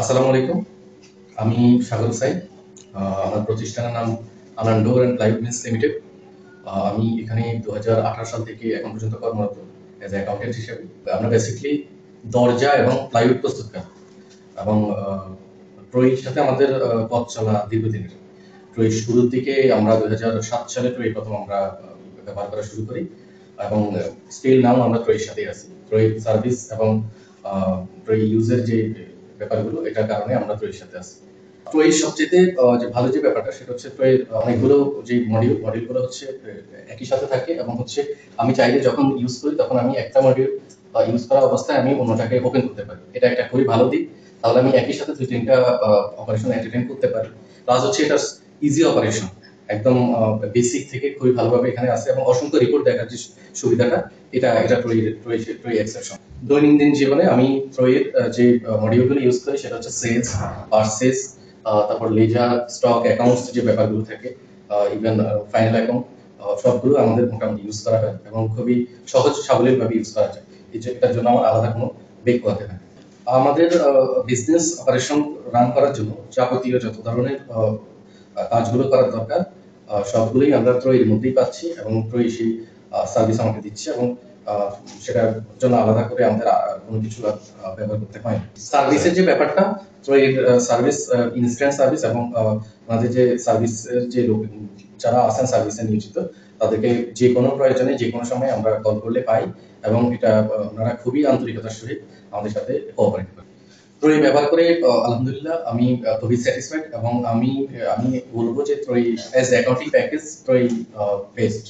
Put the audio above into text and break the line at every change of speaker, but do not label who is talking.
আসসালামু আলাইকুম। আমি সাগর সাইদ। আমার প্রতিষ্ঠানের নাম Anan door and plywood mills limited. আমি এখানে ২০১৮ সাল থেকে এখন পর্যন্ত কর্মরত অ্যাজ এ অ্যাকাউন্টেন্ট হিসেবে। আমরা বেসিক্যালি দরজা এবং প্লাইউড প্রস্তুতকারক এবং ট্রয়ির সাথে আমাদের পথ চলা দীর্ঘদিনের। ট্রয়ির শুরুর দিকে আমরা ২০০৭ সালে ট্রয়ি প্রথম আমরা ব্যবহার করা শুরু করি এবং স্টিল নাও আমরা ট্রয়ির সাথেই আছি। ট্রয়ির সার্ভিস এবং ট্রয়ি ইউজের যে ব্যাপারগুলো এটার কারণে আমরা ট্রয়ির সাথে আছি। ট্রয়ির সবচেয়ে যে ভালো যে ব্যাপারটা সেটা হচ্ছে ট্রয়ির অনেকগুলো যে মডিউলগুলো হচ্ছে একই সাথে থাকে এবং হচ্ছে আমি চাইলে যখন ইউজ করি তখন আমি একটা মডিউল ইউজ করা অবস্থায় আমি অন্যটাকে ওপেন করতে পারি। এটা একটা খুবই ভালো দিক। তাহলে আমি একই সাথে ২-৩টা অপারেশন এট এ টাইম করতে পারি। প্লাস হচ্ছে এটা ইজি অপারেশন। একদম বেসিক থেকে খুবই ভালোভাবে এখানে আছে এবং অসংখ্য রিপোর্ট দেখার যে সুবিধাটা এটা ট্রয়ি এক্সেপশন। দৈনন্দিন জীবনে আমি ট্রয়ির যে মডিউলগুলো ইউজ করি সেটা হচ্ছে সেলস, পারচেজ, তারপর লেজার, স্টক, অ্যাকাউন্টস যে ব্যাপারগুলো থাকে, ইভেন ফাইনাল অ্যাকাউন্ট, সবগুলো আমাদের মোটামুটি ইউজ করা হয় এবং খুবই সহজ সাবলীলভাবে ইউজ করা যায়। এটার জন্য আমার আলাদা কোনো বেগ পোহাতে হয় না। আমাদের বিজনেস অপারেশন রান করার জন্য যাবতীয় যত ধরনের কাজগুলো করার দরকার সবগুলোই আমরা ট্রয়ির মধ্যেই পাচ্ছি এবং ট্রয়ি সেই সার্ভিস আমাকে দিচ্ছে এবং সেটার জন্য আলাদা করে আমাদের কোনো কিছু ব্যবহার করতে হয় না। সার্ভিসের যে ব্যাপারটা, ট্রয়ির সার্ভিস ইনস্ট্যান্ট সার্ভিস এবং আমাদের যে সার্ভিসের যে লোক যারা আছেন সার্ভিসে নিয়োজিত তাদেরকে যে কোনো প্রয়োজনে যে কোনো সময় আমরা কল করলে পাই এবং এটা ওনারা খুবই আন্তরিকতার সহিত আমাদের সাথে কোঅপারেট করে। ট্রয়ি ব্যবহার করে আলহামদুলিল্লাহ আমি খুবই স্যাটিসফাইড এবং আমি বলবো যে ট্রয়ি অ্যাজ অ্যাকাউন্টিং প্যাকেজ ট্রয়ি বেস্ট।